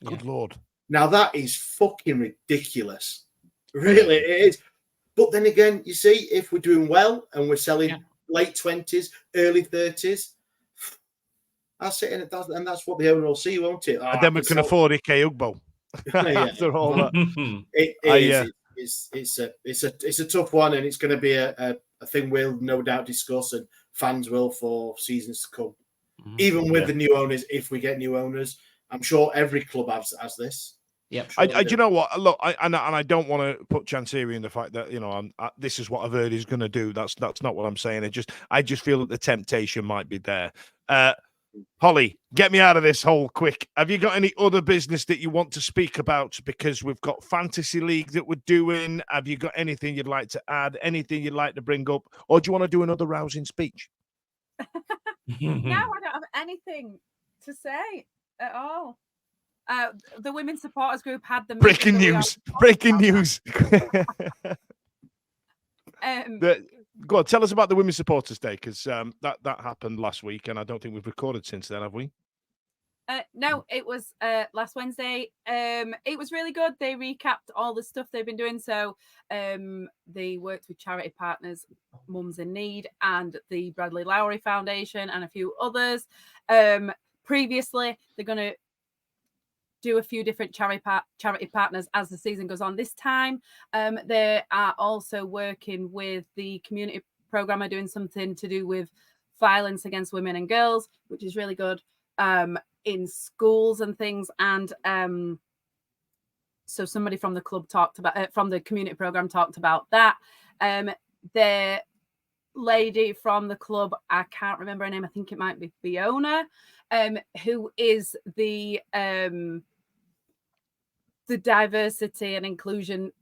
Good Lord! Now that is fucking ridiculous. Really, it is. But then again, you see, if we're doing well and we're selling late 20s, early 30s. That's it, and that's what the owner will see, won't it? And then we can afford Ike Ugbo. After all that, it's a tough one, and it's going to be a thing we'll no doubt discuss, and fans will for seasons to come. Even with the new owners, if we get new owners, I'm sure every club has this. Yeah, sure you know what? Look, I don't want to put Chancery in the fact that this is what I've heard he's going to do. That's not what I'm saying. I just feel that the temptation might be there. Holly, get me out of this hole quick. Have you got any other business that you want to speak about? Because we've got Fantasy League that we're doing. Have you got anything you'd like to add? Anything you'd like to bring up? Or do you want to do another rousing speech? No, I don't have anything to say at all. The women's supporters group had the breaking news. Breaking news. Go on, tell us about the Women's Supporters Day, because that happened last week, and I don't think we've recorded since then, have we? No, it was last Wednesday. It was really good. They recapped all the stuff they've been doing. So they worked with charity partners, Mums in Need, and the Bradley Lowry Foundation, and a few others. Previously, they're going to do a few different charity partners as the season goes on. This time, they are also working with the community programme, doing something to do with violence against women and girls, which is really good, in schools and things. And so somebody from the club from the community programme talked about that. The lady from the club, I can't remember her name, I think it might be Fiona, who is the diversity and inclusion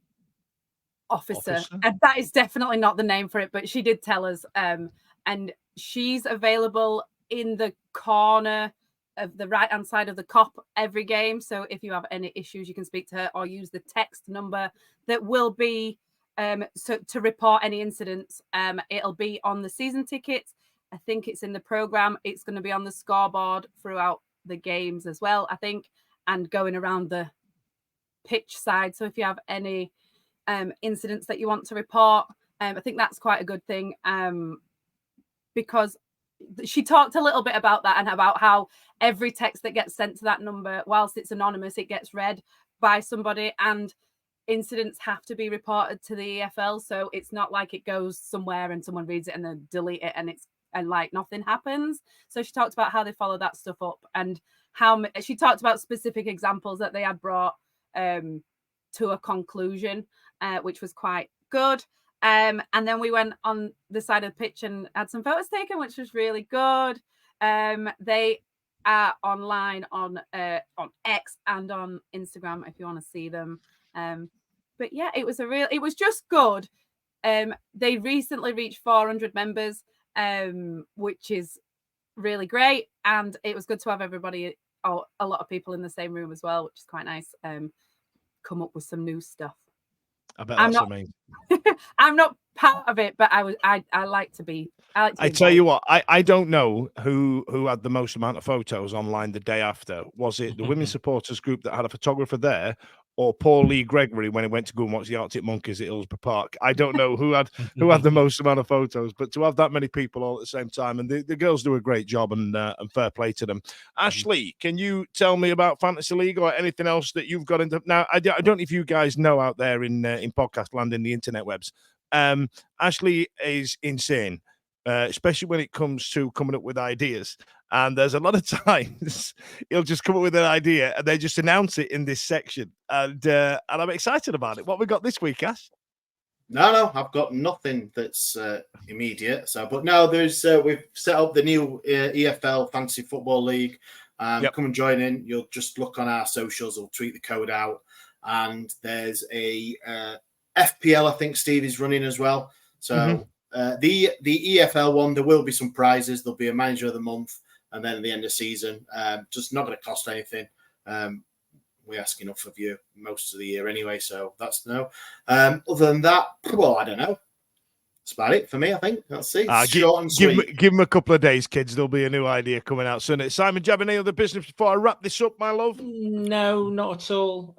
officer. And that is definitely not the name for it, but she did tell us, and she's available in the corner of the right hand side of the COP every game. So if you have any issues, you can speak to her or use the text number that will be so to report any incidents. It'll be on the season tickets. I think it's in the program. It's going to be on the scoreboard throughout the games as well, I think, and going around the pitch side. So if you have any incidents that you want to report, I think that's quite a good thing, because she talked a little bit about that and about how every text that gets sent to that number, whilst it's anonymous, it gets read by somebody, and incidents have to be reported to the EFL. So it's not like it goes somewhere and someone reads it and then delete it and like nothing happens. So she talked about how they follow that stuff up, and how she talked about specific examples that they had brought to a conclusion, which was quite good. And then we went on the side of the pitch and had some photos taken, which was really good. They are online on X and on Instagram if you want to see them. But yeah, it was just good. They recently reached 400 members, which is really great. And it was good to have everybody, or a lot of people in the same room as well, which is quite nice. Come up with some new stuff. I bet that's amazing. I'm not part of it, but I like to be. I tell you what, I don't know who had the most amount of photos online the day after. Was it the women's supporters group that had a photographer there, or poor Lee Gregory when he went to go and watch the Arctic Monkeys at Hillsborough Park. I don't know who had the most amount of photos, but to have that many people all at the same time, and the girls do a great job, and fair play to them. Ashley, can you tell me about Fantasy League or anything else that you've got into? Now, I don't know if you guys know out there in podcast land, in the internet webs, Ashley is insane, especially when it comes to coming up with ideas. And there's a lot of times he'll just come up with an idea and they just announce it in this section. And I'm excited about it. What we got this week, Ash? No, I've got nothing that's immediate. But no, there's we've set up the new EFL Fantasy Football League. Come and join in. You'll just look on our socials. We'll tweet the code out. And there's a FPL, I think Steve is running as well. So the EFL one, there will be some prizes. There'll be a manager of the month. And then at the end of the season, just not going to cost anything. We ask enough of you most of the year anyway, so that's no. Other than that, well, I don't know. That's about it for me, I think. Let's see. Short and sweet. Give them a couple of days, kids. There'll be a new idea coming out soon. Simon, do you have any other business before I wrap this up, my love? No, not at all.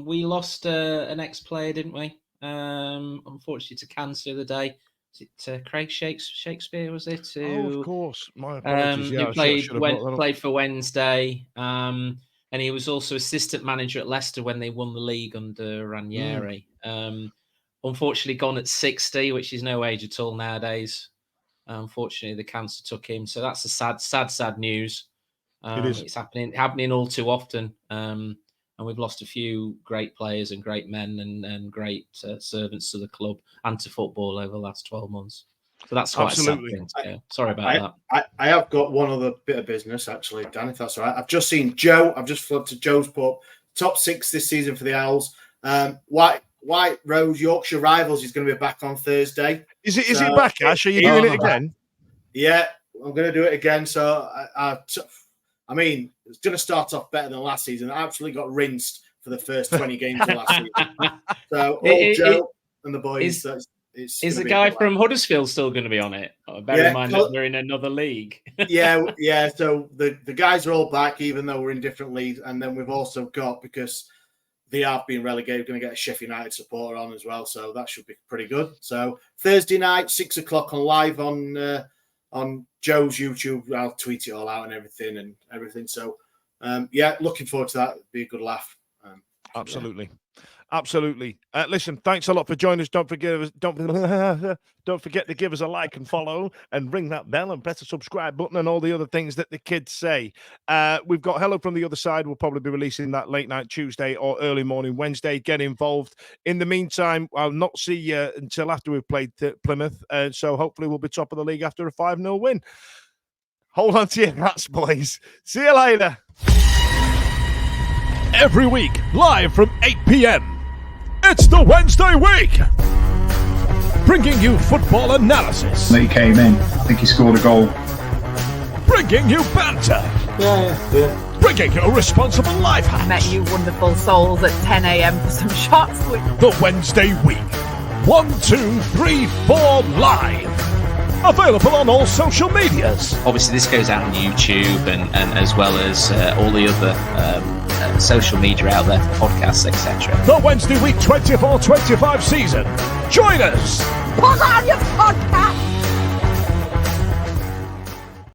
We lost an ex-player, didn't we? Unfortunately, to cancer the other day. Is it Craig Shakespeare, was it? Of course. My apologies. Who played for Wednesday. And he was also assistant manager at Leicester when they won the league under Ranieri. Unfortunately, gone at 60, which is no age at all nowadays. Unfortunately, the cancer took him. So that's a sad news. It is. It's happening all too often. And we've lost a few great players and great men and great servants to the club and to football over the last 12 months. So that's quite absolutely a sad thing. Sorry about that. I have got one other bit of business, actually, Dan, if that's all right. I've just seen Joe. I've just flipped to Joe's pub. Top 6 this season for the Owls. White Rose Yorkshire Rivals is going to be back on Thursday. Is it back, Ash? Are you doing it again? Yeah, I'm going to do it again. So I mean, it's going to start off better than last season. I absolutely got rinsed for the first 20 games of last season. So, Joe and the boys. Is the guy from Huddersfield still going to be on it? Bear in mind that we're in another league. yeah. So the guys are all back, even though we're in different leagues. And then we've also got, because they have been relegated, going to get a Sheffield United supporter on as well. So that should be pretty good. So Thursday night, 6 o'clock on live on Joe's YouTube. I'll tweet it all out and everything. So, looking forward to that. It'd be a good laugh. Absolutely. Listen, thanks a lot for joining us. Don't forget to give us a like and follow and ring that bell and press the subscribe button and all the other things that the kids say. We've got Hello from the Other Side. We'll probably be releasing that late night Tuesday or early morning Wednesday. Get involved. In the meantime, I'll not see you until after we've played Plymouth. So hopefully we'll be top of the league after a 5-0 win. Hold on to your hats, boys. See you later. Every week, live from 8 p.m. It's the Wednesday week, bringing you football analysis. He came in. I think he scored a goal. Bringing you banter. Yeah. Bringing you responsible life hacks. Met you wonderful souls at 10 a.m. for some shots. The Wednesday week. 1, 2, 3, 4 live. Available on all social medias. Obviously, this goes out on YouTube and as well as all the other social media out there, podcasts, etc. The Wednesday Week 24-25 season. Join us. Put on your podcast.